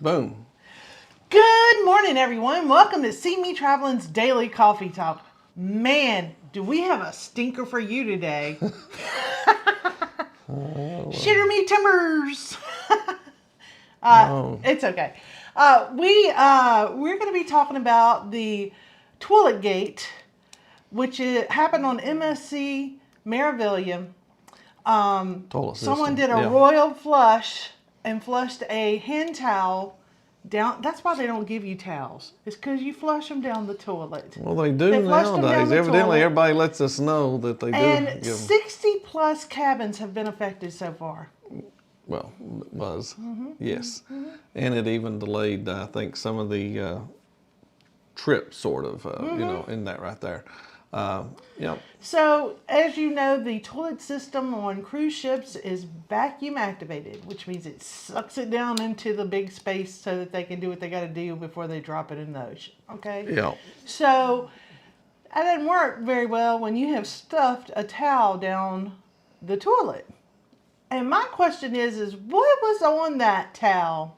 Boom. Good morning, everyone. Welcome to CME Traveling's Daily Coffee Talk. Man, do we have a stinker for you today. Shitter me timbers. It's okay. We're going to be talking about the toilet gate, which happened on MSC Meraviglia. Someone did a royal flush and flushed a hand towel down. That's why they don't give you towels. It's because you flush them down the toilet. Well, they do nowadays. Evidently, everybody lets us know that they do. And 60 plus cabins have been affected so far. Well, it was, yes. And it even delayed, I think, some of the trips, sort of, in that right there. Yep. So, as you know, the toilet system on cruise ships is vacuum activated, which means it sucks it down into the big space so that they can do what they got to do before they drop it in the ocean. Okay? Yeah. So, that doesn't work very well when you have stuffed a towel down the toilet. And my question is what was on that towel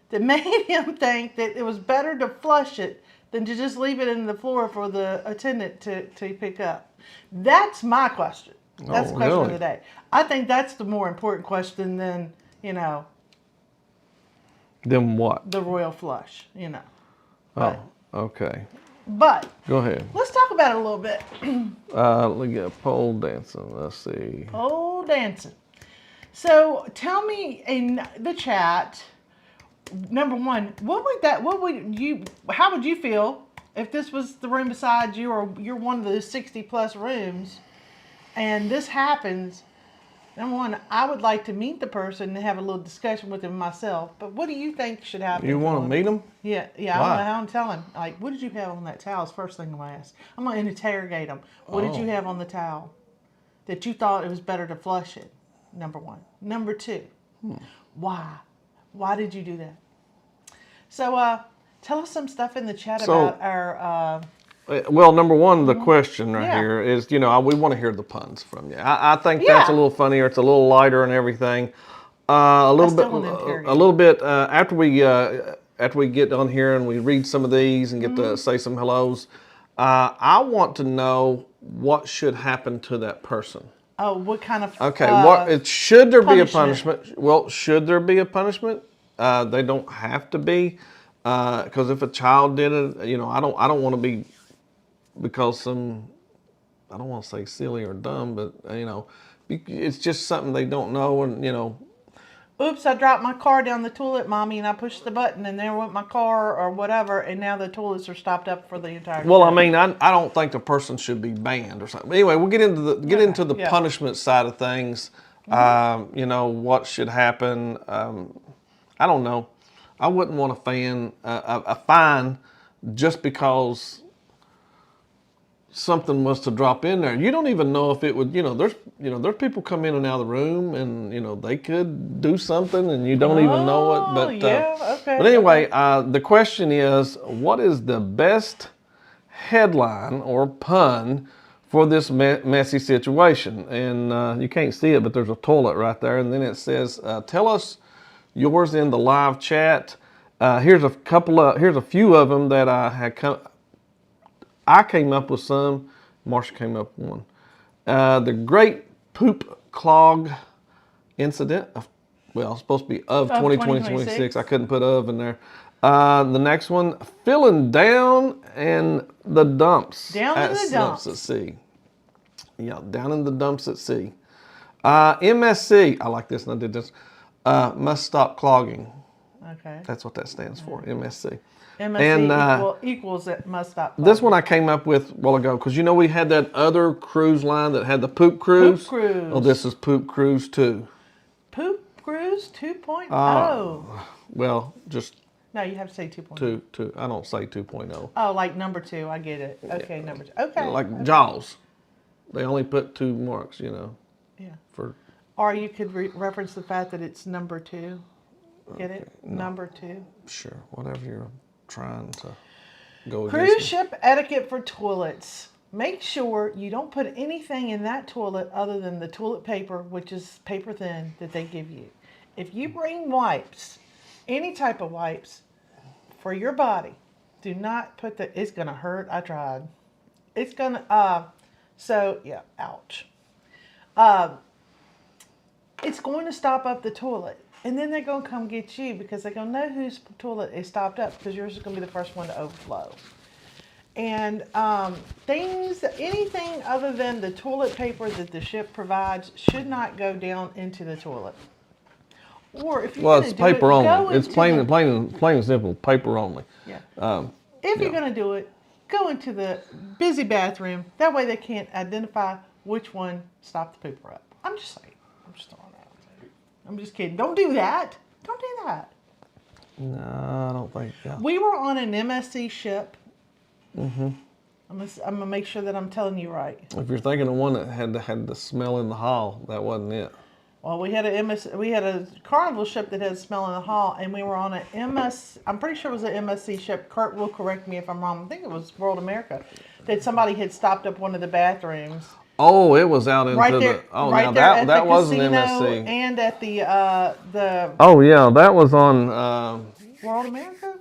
that made him think that it was better to flush it than to just leave it in the floor for the attendant to pick up? That's my question. That's the question of the day. I think that's the more important question than, Then what? the royal flush, Oh, okay. But go ahead. Let's talk about it a little bit. Look at pole dancing. Let's see. Pole dancing. So tell me in the chat, number one, how would you feel if this was the room beside you, or you're one of those 60 plus rooms and this happens? Number one, I would like to meet the person and have a little discussion with him myself, but what do you think should happen? You want to meet him? Yeah. I want to tell him, like, what did you have on that towel is the first thing I'm going to ask. I'm going to interrogate him. What did you have on the towel that you thought it was better to flush it? Number one. Number two, why? Why did you do that? So tell us some stuff in the chat about our... well, number one, the question here is, we want to hear the puns from you. I think that's a little funnier. It's a little lighter and everything. A little bit after we get on here and we read some of these and get to say some hellos, I want to know what should happen to that person. Oh, what kind of should there be a punishment? Well, should there be a punishment? They don't have to be, because if a child did it, I don't want to be, because I don't want to say silly or dumb, but it's just something they don't know, and oops, I dropped my car down the toilet, Mommy, and I pushed the button, and there went my car or whatever, and now the toilets are stopped up for the entire day. Well, I mean, I don't think the person should be banned or something. But anyway, we'll get into the punishment side of things. What should happen. I don't know. I wouldn't want a fine just because something was to drop in there. You don't even know if it would, there's people come in and out of the room, and they could do something and you don't even know it. But anyway, the question is, what is the best headline or pun for this messy situation? And you can't see it, but there's a toilet right there, and then it says, tell us yours in the live chat. Here's a few of them that I came up with some. Marsha came up with one. The Great Poop Clog Incident. It's supposed to be of 2026. I couldn't put of in there. The next one, filling down in the dumps. Down in the dumps at sea. Yeah, down in the dumps at sea. MSC, I like this, and I did this. Must stop clogging. Okay. That's what that stands for, MSC. MSC equals it must stop clogging. This one I came up with a while ago, because we had that other cruise line that had the Poop Cruise. Poop Cruise. Oh, this is Poop Cruise 2. Poop Cruise 2.0. Well, just... No, you have to say 2.0. 2. I don't say 2.0. Oh, like number 2. I get it. Okay, number 2. Okay. Like Jaws. They only put 2 marks, Yeah. For... Or you could reference the fact that it's number 2. Get it? No. Number 2. Sure. Whatever you're trying to go against. Cruise ship etiquette for toilets. Make sure you don't put anything in that toilet other than the toilet paper, which is paper thin, that they give you. If you bring wipes, any type of wipes for your body, do not put the, it's going to hurt. I tried. It's going to, so yeah, ouch. It's going to stop up the toilet. And then they're going to come get you because they're going to know whose toilet is stopped up because yours is going to be the first one to overflow. And anything other than the toilet paper that the ship provides should not go down into the toilet. Or if you're it's paper only. It's plain and simple, paper only. Yeah. If you're going to do it, go into the busy bathroom. That way they can't identify which one stopped the pooper up. I'm just saying. I'm just throwing that out there. I'm just kidding. Don't do that. Don't do that. No, I don't think so. We were on an MSC ship. Mm-hmm. I'm gonna make sure that I'm telling you right. If you're thinking of one that had the smell in the hall, that wasn't it. Well, we had a Carnival ship that had a smell in the hall, and we were on an I'm pretty sure it was an MSC ship. Curt will correct me if I'm wrong. I think it was World America. That somebody had stopped up one of the bathrooms. Oh, it was out into there, the. Oh, right now there that at wasn't the casino MSC. and at the. Oh yeah, that was on. World America.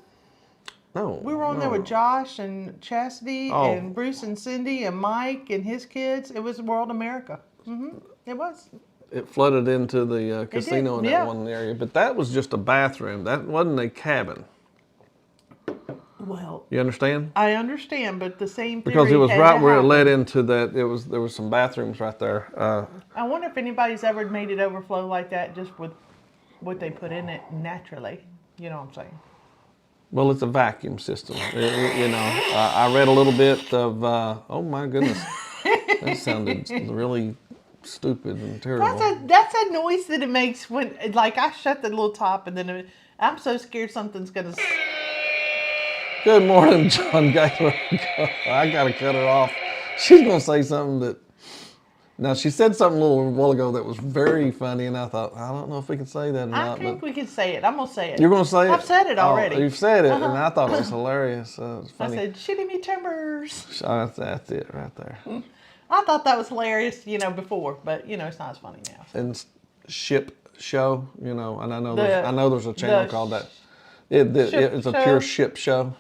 No. We were on there with Josh and Chastity and Bruce and Cindy and Mike and his kids. It was World America. Mm-hmm. It was. It flooded into the casino in that one area, but that was just a bathroom. That wasn't a cabin. Well, you understand? I understand, but the same theory because it was right where it happen. led into that. There was some bathrooms right there. I wonder if anybody's ever made it overflow like that just with what they put in it naturally. You know what I'm saying? Well, it's a vacuum system. I read a little bit of. Oh my goodness, that sounded really stupid and terrible. That's a noise that it makes when, like, I shut the little top and then I'm so scared something's gonna. Good morning, John Gaylor. I gotta cut her off. She's gonna say something that. Now she said something a little while ago that was very funny, and I thought, I don't know if we can say that or not. I think we can say it. I'm gonna say it. You're gonna say it? I've said it already. Oh, you've said it, and I thought it was hilarious. It was funny. I said, "Shitty me timbers." That's it right there. I thought that was hilarious, before, but it's not as funny now. So. And ship show, and I know there's a channel called that. It's a pure ship show.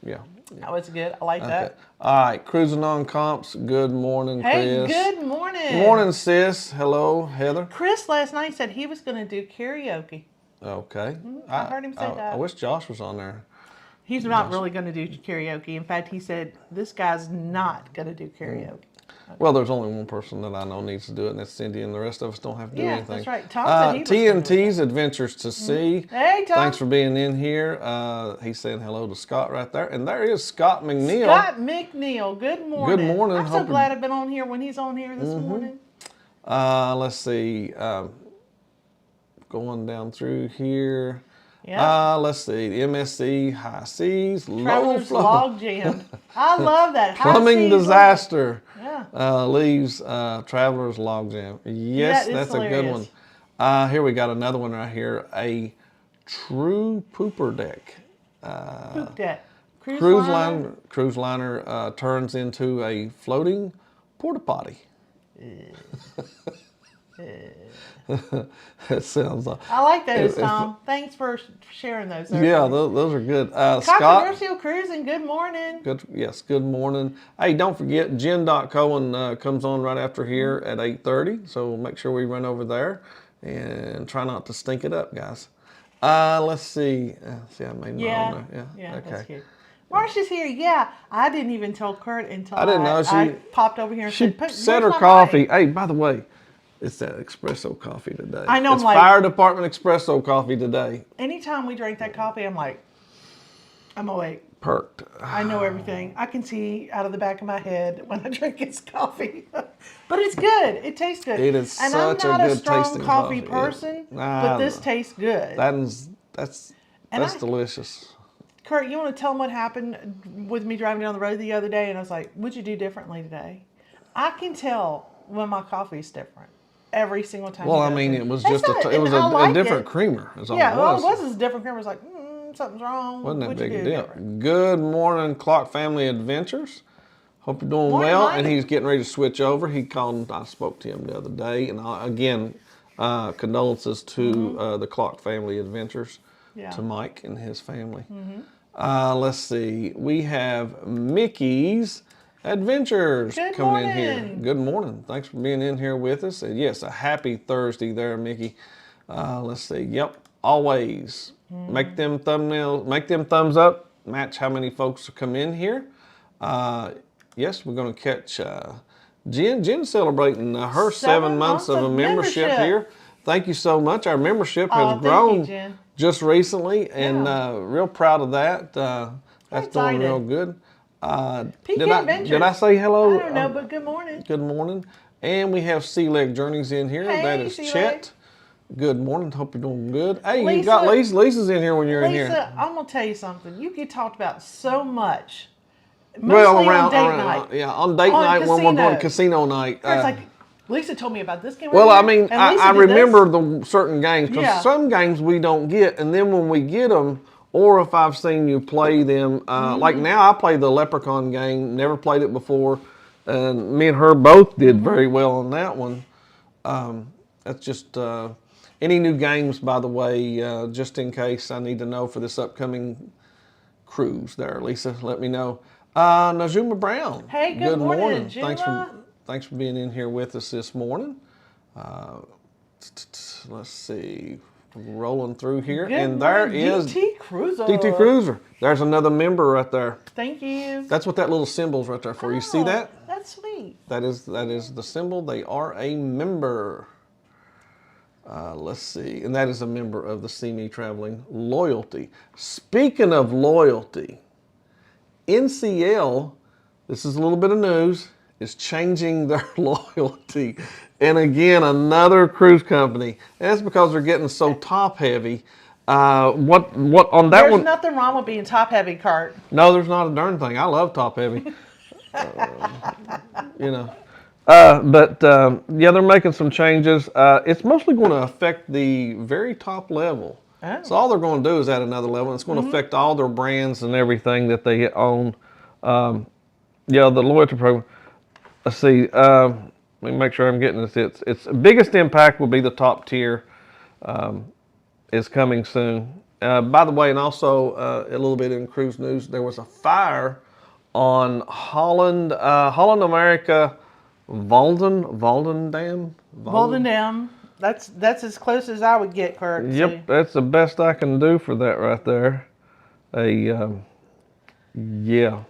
Yeah. That was good. I like that. All right, cruising on comps. Good morning, Chris. Hey, good morning. Morning, sis. Hello, Heather. Chris last night said he was going to do karaoke. Okay. I heard him say that. I wish Josh was on there. He's not really going to do karaoke. In fact, he said this guy's not going to do karaoke. Okay. Well, there's only one person that I know needs to do it, and that's Cindy, and the rest of us don't have to do anything. That's right. Tom said he was TNT's Adventures to Sea. Hey, Tom. Thanks for being in here. He's saying hello to Scott right there. And there is Scott McNeil. Scott McNeil. Good morning. Good morning. I'm so glad I've been on here when he's on here this morning. Let's see. Going down through here. Yeah. Let's see. The MSC High Seas. Travelers log jammed. I love that. Plumbing disaster. Yeah. Leaves Travelers log jam. Yes, that's hilarious. A good one. Here we got another one right here. A true pooper deck. Poop deck. Cruise liner turns into a floating porta potty. That sounds. I like those, Tom. Thanks for sharing those. Yeah, those are good. Controversial cruising. Good morning. Good morning. Hey, don't forget Jen.Cohen comes on right after here at 8:30. So make sure we run over there and try not to stink it up, guys. Let's see. See, I made my own there. Yeah. Okay. That's good. Marsha's here. Yeah, I didn't even tell Curt until I didn't know I popped over here and she said, set her coffee. Hey, by the way. It's that espresso coffee today. I know. It's fire department espresso coffee today. Anytime we drink that coffee, I'm like, I'm awake. Perked. I know everything. I can see out of the back of my head when I drink his coffee. But it's good. It tastes good. It is and such I'm not a good strong tasting coffee person, but this tastes good. That's delicious. Curt, you want to tell them what happened with me driving down the road the other day? And I was like, what'd you do differently today? I can tell when my coffee is different. Every single time. Well, I mean, it was just a different creamer. Is all it was. Well, it was a different creamer. It was like, something's wrong. Wasn't that big a deal? Good morning, Clock Family Adventures. Hope you're doing well. And he's getting ready to switch over. He called. I spoke to him the other day, and again, condolences to the Clock Family Adventures. to Mike and his family. Let's see. We have Mickey's Adventures coming in here. Good morning. Thanks for being in here with us. And yes, a happy Thursday there, Mickey. Let's see. Yep, always. Make them thumbnails, make them thumbs up, match how many folks come in here. Yes, we're going to catch Jen. Jen's celebrating her 7 months of a membership here. Thank you so much. Our membership has grown just recently, and real proud of that. That's doing real good. Did I say hello? I don't know, but good morning. Good morning. And we have Sea Leg Journeys in here. Hey, that is Chet. Good morning. Hope you're doing good. Hey, Lisa, you got Lisa. Lisa's in here when you're in here. Lisa, I'm going to tell you something. You get talked about so much. Well, on date night. on date night when we're going to casino night. It's like, Lisa told me about this game. Well, I mean, I remember the certain games because some games we don't get, and then when we get them, or if I've seen you play them, like now I play the Leprechaun game. Never played it before, and me and her both did very well on that one. That's just any new games, by the way, just in case I need to know for this upcoming cruise. There, Lisa, let me know. Najuma Brown. Hey, good morning. Thanks for being in here with us this morning. Let's see, rolling through here, and there is DT Cruiser. DT Cruiser. There's another member right there. Thank you. That's what that little symbol's right there for. You see that? That's sweet. That is the symbol. They are a member. Let's see, and that is a member of the CME Traveling Loyalty. Speaking of loyalty, NCL, this is a little bit of news, is changing their loyalty. And again, another cruise company. And that's because they're getting so top heavy. What on that one? There's nothing wrong with being top heavy, Curt. No, there's not a darn thing. I love top heavy. You know. But yeah, they're making some changes. It's mostly going to affect the very top level. Oh. So all they're going to do is add another level. It's going to affect all their brands and everything that they own. Yeah, the loyalty program. Let's see. Let me make sure I'm getting this. Its biggest impact will be the top tier. Is coming soon. By the way, and also a little bit in cruise news, there was a fire on Holland America. Walden Dam. That's as close as I would get, Curt. Yep, that's the best I can do for that right there. Yeah.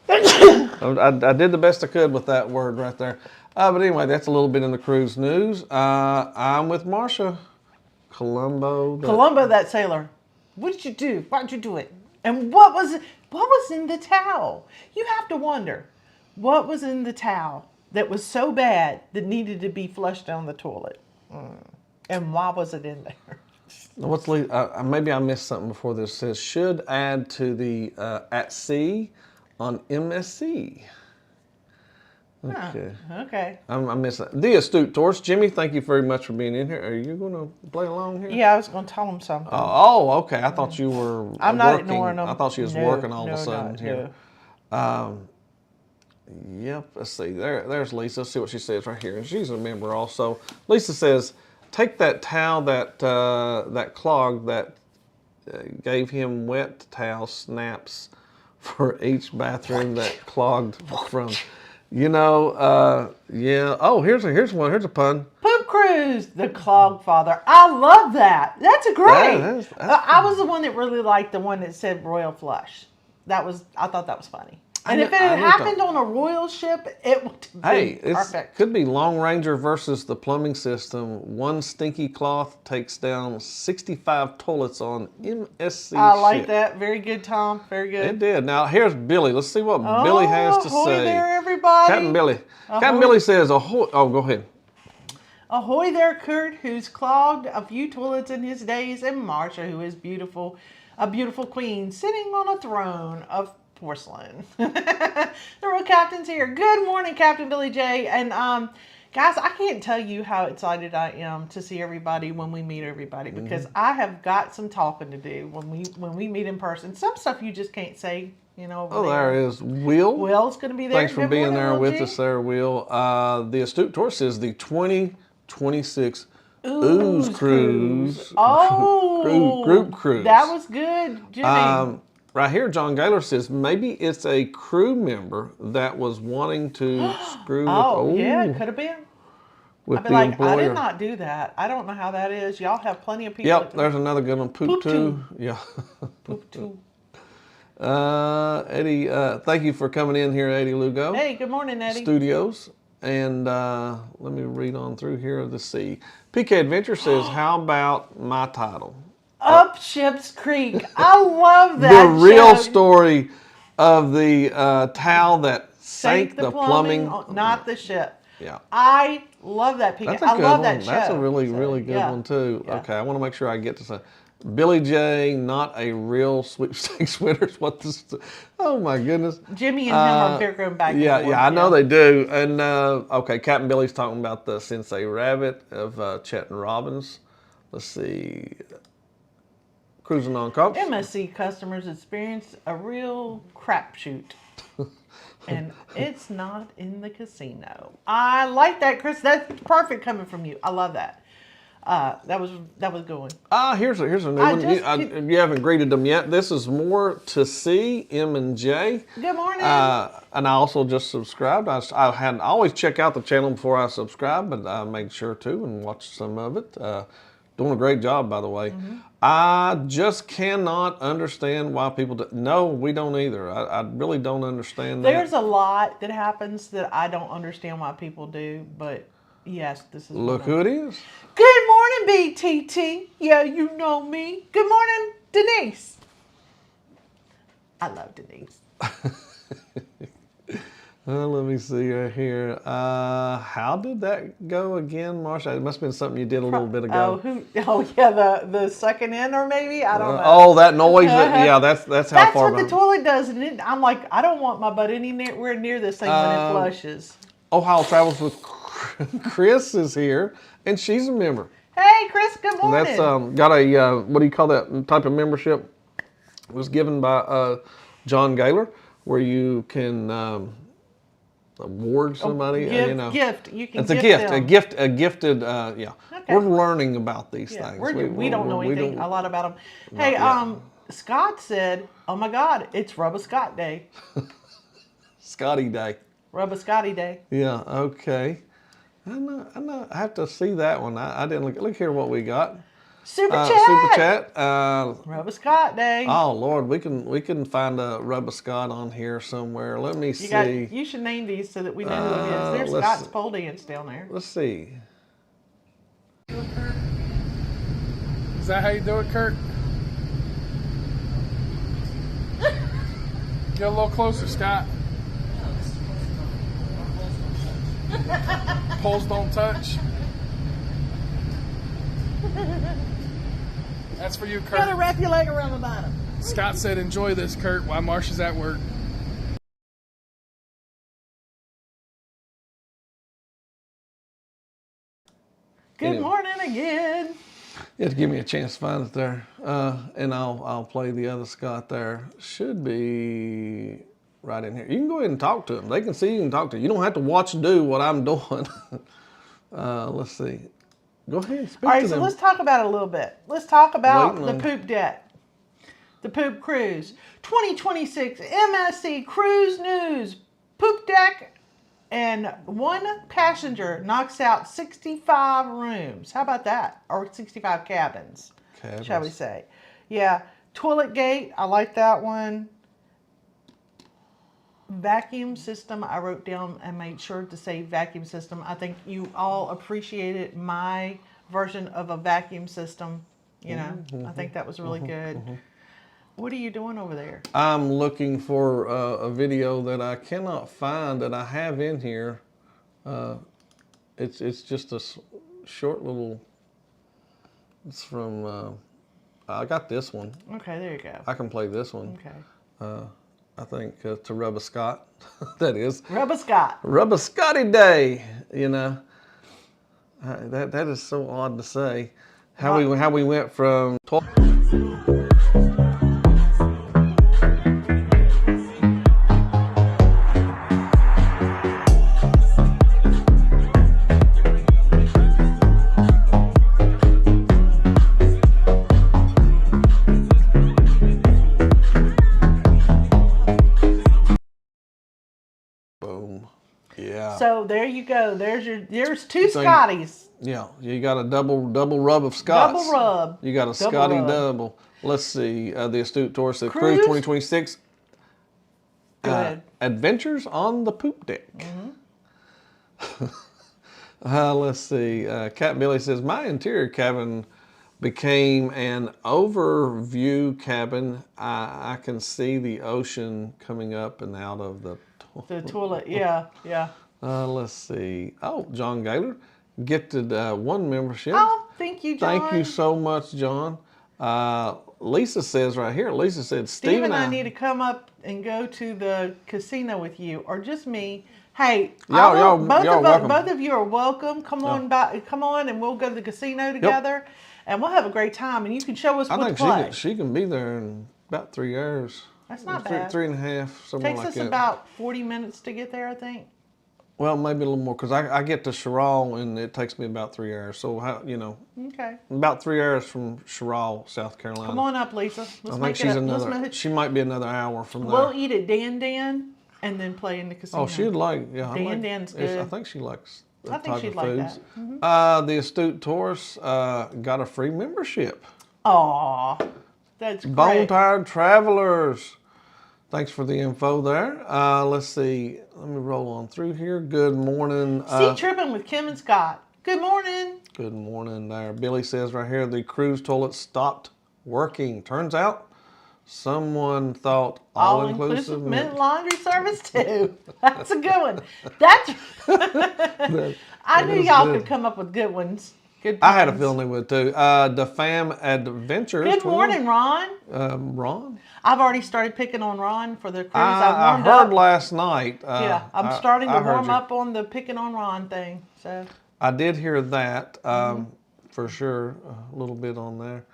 I did the best I could with that word right there. But anyway, that's a little bit in the cruise news. I'm with Marsha. Colombo, that sailor. What did you do? Why did you do it? And what was in the towel? You have to wonder. What was in the towel that was so bad that needed to be flushed down the toilet? And why was it in there? Maybe I missed something before this. It says, should add to the at sea on MSC. Okay. Okay. I'm missing that. The Astute Tourist. Jimmy, thank you very much for being in here. Are you going to play along here? Yeah, I was going to tell him something. Oh, okay. I thought you were I'm not ignoring him. I thought she was working all of a sudden here. Yep, let's see. There's Lisa. Let's see what she says right here. She's a member also. Lisa says, take that towel that clogged that gave him wet towel snaps for each bathroom that clogged from. You know, yeah. Oh, here's one. Here's a pun. Poop Cruise, the clogged father. I love that. That's a great. I was the one that really liked the one that said Royal Flush. I thought that was funny. And if it had happened on a royal ship, it would be perfect. It could be Long Ranger versus the plumbing system. One stinky cloth takes down 65 toilets on MSC I like ship. That. Very good, Tom. Very good. It did. Now, here's Billy. Let's see what Billy has to ahoy say. There, everybody. Captain Billy. Captain Billy says, ahoy. Oh, go ahead. Ahoy there, Curt, who's clogged a few toilets in his days, and Marsha, who is beautiful, a beautiful queen sitting on a throne of porcelain. The real captain's here. Good morning, Captain Billy J. And guys, I can't tell you how excited I am to see everybody when we meet everybody, because I have got some talking to do when we meet in person. Some stuff you just can't say, you know. There is Will. Will's going to be there. Thanks for being there with us there, Will. The Astute Tourist is the 2026 Ooze Cruise. Oh, group cruise. That was good, Jimmy. Right here, John Gaylor says maybe it's a crew member that was wanting to screw with. Yeah, it could have been. With I'd be the like, employer. I did not do that. I don't know how that is. Y'all have plenty of people. Yep, there's another good one. Poop too. Yeah. Poop too. Eddie, thank you for coming in here, Eddie Lugo. Hey, good morning, Eddie. Studios. And let me read on through here to see. PK Adventure says, how about my title? Up Ship's Creek. I love that. The real story of the towel that sank the plumbing. Not the ship. Yeah. I love that, PK. That's a I good love one. that show. That's a really good one, too. Yeah. Okay, I want to make sure I get to say. Billy J, not a real sweepstakes winner. What this? Oh my goodness. Jimmy and him are bickering back and forth. Yeah, I know they do. And okay, Captain Billy's talking about the Sensei Rabbit of Chet and Robbins. Let's see. Cruising on Cops. MSC customers experience a real crapshoot. And it's not in the casino. I like that, Chris. That's perfect coming from you. I love that. That was going. Here's a new one. You haven't greeted them yet. This is more to see M and J. Good morning. And I also just subscribed. I had always check out the channel before I subscribe, but I made sure to and watched some of it. Doing a great job, by the way. Mm-hmm. I just cannot understand why people do. No, we don't either. I really don't understand that. There's a lot that happens that I don't understand why people do, but yes, this is. Look who it is. Good morning, BTT. Yeah, you know me. Good morning, Denise. I love Denise. Let me see right here. How did that go again, Marsha? It must have been something you did a little bit ago. Oh yeah, the sucking in, or maybe I don't know. Oh, that noise. Yeah, that's how that's far. That's what the toilet does, and I'm like, I don't want my butt anywhere near this thing when it flushes. Ohio Travels with Chris is here, and she's a member. Hey, Chris. Good morning. That's got a what do you call that type of membership? It was given by John Gaylor, where you can. Award somebody, gift. You can. It's gift a gift, a gifted. Yeah, okay. We're learning about these things. We don't know anything a lot about them. Hey, Scott said, "Oh my God, it's Rubba Scott Day." Scotty Day. Rubba Scotty Day. Yeah. Okay. I know. I have to see that one. I didn't look. Look here, what we got. Super chat. Rubba Scott Day. Oh Lord, we can find a Rubba Scott on here somewhere. Let me see. You should name these so that we know who it is. There's Scott's pole dance down there. Let's see. Is that how you do it, Curt? Get a little closer, Scott. Poles don't touch. That's for you, Curt. You gotta wrap your leg around the bottom. Scott said, enjoy this, Curt, while Marsha's at work. Good morning again. You have to give me a chance to find it there. And I'll play the other Scott there. Should be right in here. You can go ahead and talk to them. They can see you and talk to you. You don't have to watch and do what I'm doing. Let's see. Go ahead and speak to them. All right, so let's talk about it a little bit. Let's talk about the poop deck. The poop cruise. 2026 MSC Cruise News. Poop deck and one passenger knocks out 65 rooms. How about that? Or 65 cabins, shall we say. Yeah. Toilet gate. I like that one. Vacuum system. I wrote down and made sure to say vacuum system. I think you all appreciated my version of a vacuum system. I think that was really good. What are you doing over there? I'm looking for a video that I cannot find that I have in here. It's just a short little. It's from. I got this one. Okay, there you go. I can play this one. Okay. I think to Rubba Scott, that is. Rubba Scott. Rubba Scotty Day, that is so odd to say. How we went from. there you go. There's two Scotties. Yeah, you got a double rub of Scots. Double rub. You got a Double Scotty rub. double. Let's see. The astute tourist said Cruise? Cruise 2026. Go ahead. Adventures on the poop deck. Let's see. Cat Billy says my interior cabin became an overview cabin. I can see the ocean coming up and out of the toilet. Yeah. Let's see. Oh, John Gaylor gifted one membership. Oh, thank you, John. Thank you so much, John. Lisa says right here. Lisa said, Steve and I need to come up and go to the casino with you, or just me. Hey, both of you are welcome. Come on, and we'll go to the casino together, and we'll have a great time. And you can show us what to play. I think she can be there in about 3 hours. That's not bad. 3.5, something like that. Takes us about 40 minutes to get there, I think. Well, maybe a little more, because I get to Sherrill and it takes me about 3 hours. So, Okay. About 3 hours from Sherrill, South Carolina. Come on up, Lisa. She might be another hour from there. We'll eat at Dan and then play in the casino. Oh, she'd like, Dan's good. I think she likes I think she'd like that. The astute tourist got a free membership. Aw, that's great. Bone Tired Travelers. Thanks for the info there. Let's see. Let me roll on through here. Good morning. Sea tripping with Kim and Scott. Good morning. Good morning there. Billy says right here, the cruise toilet stopped working. Turns out someone thought all-inclusive meant laundry service too. That's a good one. I knew y'all could come up with good ones. Good puns. I had a feeling they would too. The Fam Adventures. Good morning, Ron. Ron? I've already started picking on Ron for the cruise. I heard last night. I'm starting to warm up on the picking on Ron thing. So I did hear that for sure. A little bit on there.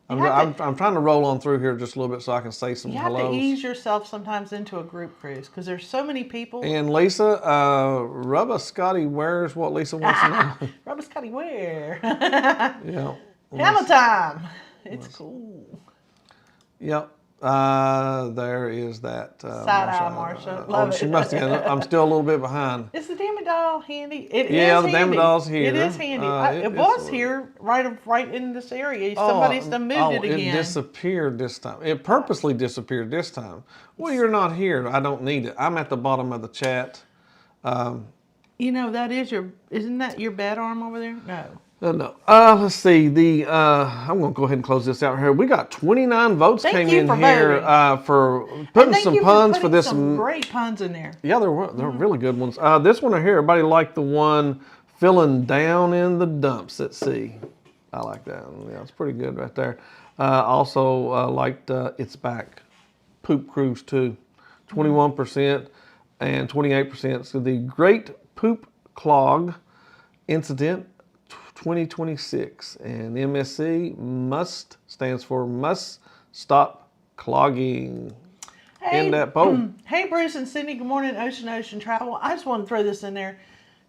I'm trying to roll on through here just a little bit so I can say some hellos. You have to ease yourself sometimes into a group cruise because there's so many people. And Lisa, Rubba Scotty wears what Lisa wants to know. Rubba Scotty wear. Yeah. Hammer time. It's cool. Yep. There is that. Side-eye Marsha. Love it. She must have. I'm still a little bit behind. Is the Damn Doll handy? It is the handy. Damn Doll's here. It is handy. It was here right in this area. Somebody's moved it again. It disappeared this time. It purposely disappeared this time. Well, you're not here. I don't need it. I'm at the bottom of the chat. Isn't that your bed arm over there? No. No. Let's see. I'm going to go ahead and close this out here. We got 29 votes came in here for putting some puns for this. Some great puns in there. Yeah, they're really good ones. This one right here, everybody liked the one filling down in the dumps at sea. I like that one. Yeah, it's pretty good right there. Also liked It's Back. Poop Cruise too. 21% and 28%. So the Great Poop Clog Incident 2026, and MSC stands for Must Stop Clogging. In that boat. Hey, Bruce and Cindy. Good morning, Ocean Travel. I just want to throw this in there.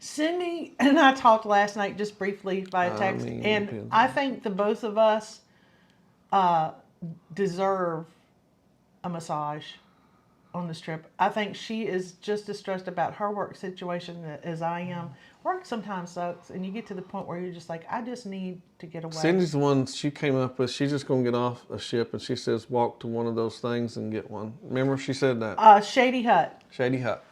Cindy and I talked last night just briefly via text, and I think the both of us deserve a massage on this trip. I think she is just as stressed about her work situation as I am. Work sometimes sucks, and you get to the point where you're just like, I just need to get away. Cindy's the one she came up with. She's just going to get off a ship, and she says, walk to one of those things and get one. Remember she said that? Shady Hut. Shady Hut.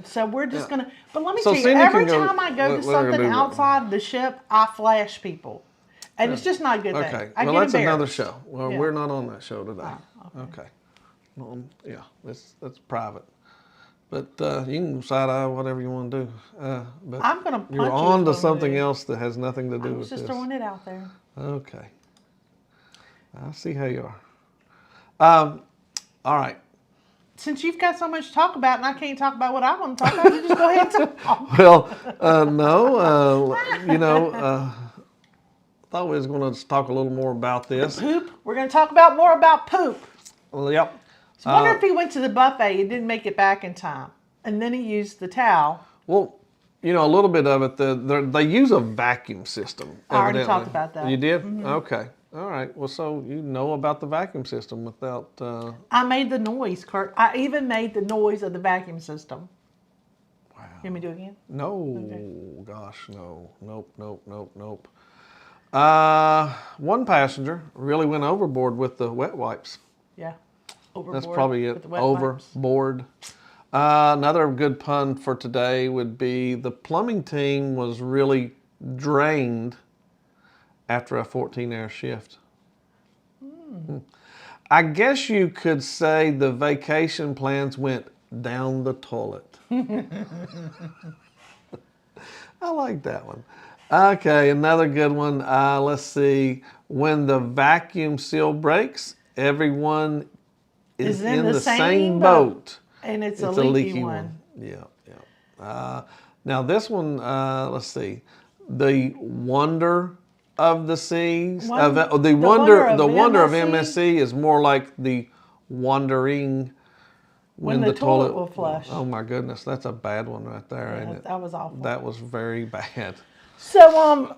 So we're just going to, but let me tell you, every time I go to something outside the ship, I flash people. And it's just not a good thing. Okay, I well, get that's another embarrassed. show. Well, we're not on that show today. Okay. Well, yeah, that's private. But you can side-eye whatever you want to do. But I'm going to punch you're on to something else that has nothing to do with this. I was just throwing it out there. Okay. I see how you are. All right. Since you've got so much to talk about and I can't talk about what I want to talk about, you just go ahead and talk. Well, no. Thought we was going to talk a little more about this. Poop. We're going to talk about more about poop. Well, yep. So I wonder if he went to the buffet and didn't make it back in time. And then he used the towel. Well, a little bit of it. They use a vacuum system. I already talked about that. You did? Mm-hmm. Okay. All right. Well, so you know about the vacuum system without... I made the noise, Curt. I even made the noise of the vacuum system. Wow. You want me to do it again? No, gosh, no. Nope. One passenger really went overboard with the wet wipes. Yeah. Overboard. That's probably with it. the wet wipes. Overboard. Another good pun for today would be the plumbing team was really drained after a 14-hour shift. I guess you could say the vacation plans went down the toilet. I like that one. Okay, another good one. Let's see. When the vacuum seal breaks, everyone is in the same boat. And it's a leaky one. Yeah. Now this one, let's see. The wonder of the seas. The wonder of MSC is more like the wondering when the toilet will flush. Oh my goodness, that's a bad one right there, ain't it? That was awful. That was very bad. So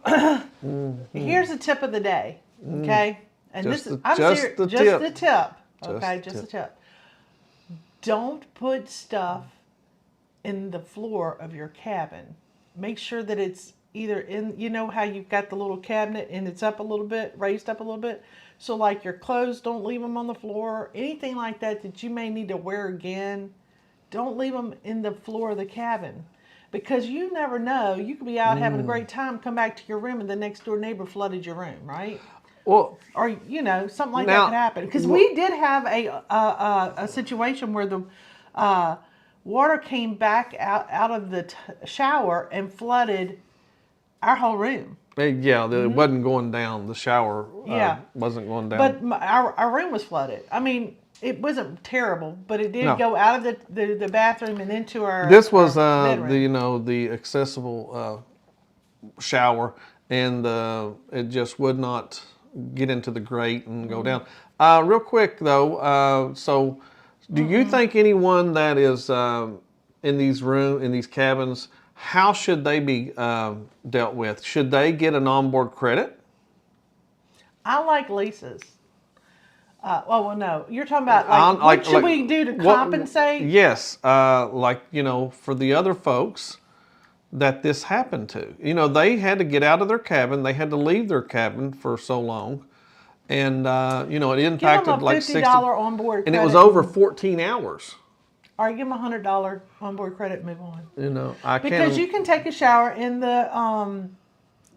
here's a tip of the day. Okay, and Just this is the tip. Okay, just the tip. Don't put stuff in the floor of your cabin. Make sure that it's either in, you know how you've got the little cabinet and it's up a little bit, raised up a little bit. So like your clothes, don't leave them on the floor. Anything like that that you may need to wear again, don't leave them in the floor of the cabin. Because you never know. You could be out having a great time, come back to your room, and the next door neighbor flooded your room, right? Well, Or something like that could happen. Because we did have a situation where the water came back out of the shower and flooded our whole room. yeah, it wasn't going down. The shower wasn't going down. But our room was flooded. I mean, it wasn't terrible, but it did go out of the bathroom and into our. This was bedroom. the accessible shower, and it just would not get into the grate and go down. Real quick though, so do you think anyone that is in these cabins, how should they be dealt with? Should they get an onboard credit? I like leases. Well, no. You're talking about what should we do to compensate? Yes, for the other folks that this happened to. They had to get out of their cabin. They had to leave their cabin for so long. And, it impacted give them a like $50 onboard credit. And it was over 14 hours. Or give them a $100 onboard credit and move on. I can't. Because you can take a shower in the,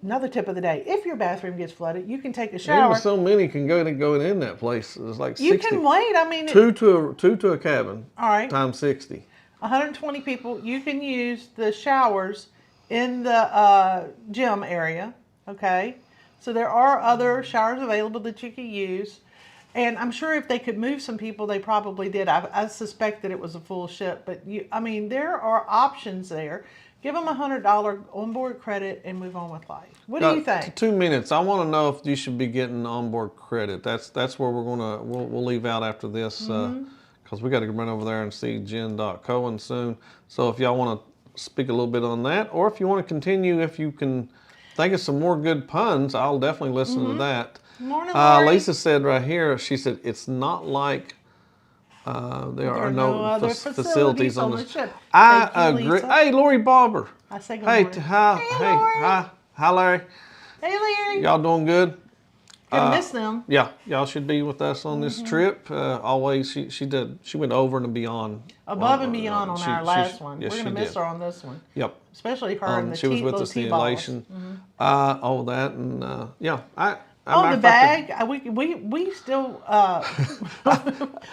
another tip of the day, if your bathroom gets flooded, you can take a shower. So many can go in that place. It's like 60. You can wait. I mean, two to a cabin. All right. Times 60. 120 people. You can use the showers in the gym area. Okay. So there are other showers available that you can use. And I'm sure if they could move some people, they probably did. I suspect that it was a full ship. But, there are options there. Give them a $100 onboard credit and move on with life. What do you think? 2 minutes. I want to know if you should be getting onboard credit. That's where we'll leave out after this because we got to run over there and see Jen.Cohen soon. So if y'all want to speak a little bit on that, or if you want to continue, if you can think of some more good puns, I'll definitely listen to that. Morning, Lori. Lisa said right here, she said, it's not like there are no other facilities on the ship. I Thank you, agree. Lisa. Hey, Lori Barber. I say good Hey, morning. hi, Larry. Hey, Larry. Y'all doing good? Gonna miss them. Yeah, y'all should be with us on this trip. Always, she went over and beyond. Above and beyond on our last one. Yes, We're gonna miss her on this one. Yep. Especially her and the she was with us the elation. All that and the bag. We still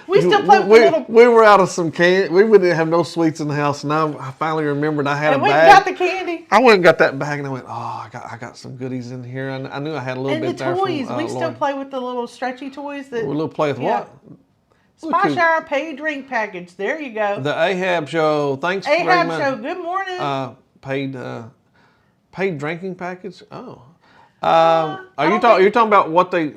we still play with the little. We were out of some candy. We didn't have no sweets in the house. Now I finally remembered I had a bag. And we got the candy. I went and got that bag and I went, I got some goodies in here. I knew I had a little bit there. And the toys. From, we still Lauren. play with the little stretchy toys. We little play with what? Spa shower paid drink package. There you go. The Ahab show. Thanks. Ahab show. Good morning. Paid drinking package. Oh. You're talking about what they?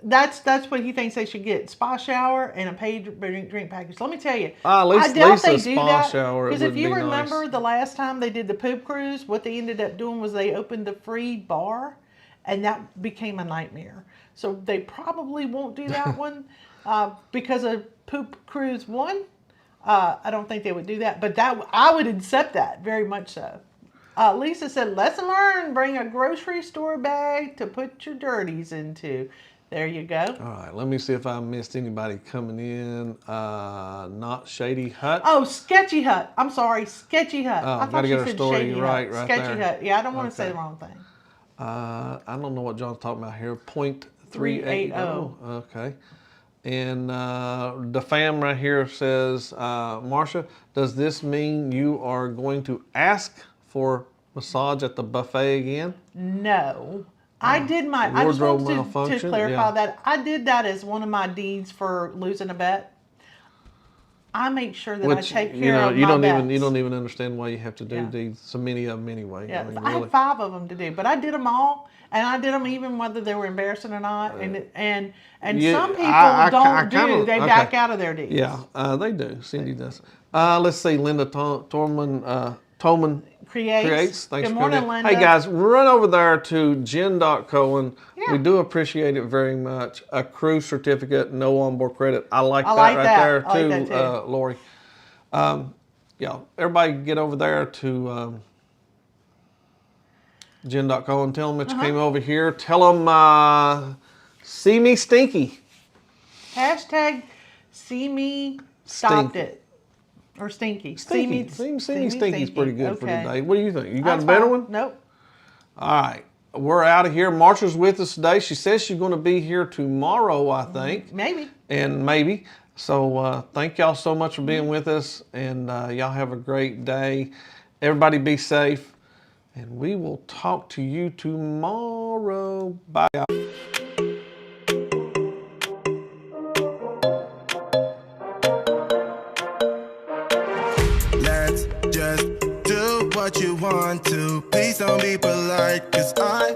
That's what he thinks they should get: spa shower and a paid drink package. Let me tell you, at least, I doubt they do spa that shower. Because if you remember nice. the last time they did the poop cruise, what they ended up doing was they opened the free bar, and that became a nightmare. So they probably won't do that one because of Poop Cruise 1. I don't think they would do that, but I would accept that very much so. Lisa said, lesson learned, bring a grocery store bag to put your dirties into. There you go. All right, let me see if I missed anybody coming in. Not Shady Hut. Oh, Sketchy Hut. I'm sorry, Sketchy Hut. Oh, I gotta get her story Shady right Hut. Sketchy there. Hut. Yeah, I don't want to say Okay. the wrong thing. I don't know what John's talking about here. 0.380. 380. Okay. And the fam right here says, Marsha, does this mean you are going to ask for massage at the buffet again? No. I did my, I just Wardrobe wanted to malfunction, clarify yeah. that. I did that as one of my deeds for losing a bet. I make sure that I take care of my bets. You don't even understand why you have to do Yeah. these, so many of them anyway. Yeah, I mean, I really. had 5 of them to do, but I did them all, and I did them even whether they were embarrassing or not. And Yeah, some people I don't kinda- they okay. back out of their deeds. Yeah, they do. Cindy does. Let's see, Linda Tolman creates. Thanks Good for morning, coming in. Linda. Hey guys, run over there to Jen.Cohen. Yeah. We do appreciate it very much. A cruise certificate, no onboard credit. I like I that like right that. there I like too, that too. Lori. Yeah, everybody get over there to Jen.Cohen. Tell them that you came over here. Tell them, see me stinky. Hashtag see me stopped Stinky. it. Or stinky. Stinky. See me stinky's pretty good for today. What do you think? You got That's a better fine. one? Nope. All right. We're out of here. Marsha's with us today. She says she's going to be here tomorrow, I think. Maybe. And maybe. So thank y'all so much for being with us. And y'all have a great day. Everybody be safe. And we will talk to you tomorrow. Bye, y'all. Let's just do what you want to. Please don't be polite, cause I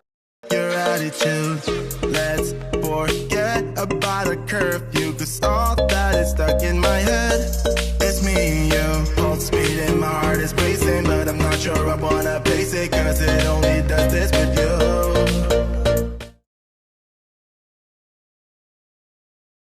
your attitude. Let's forget about a curfew, cause all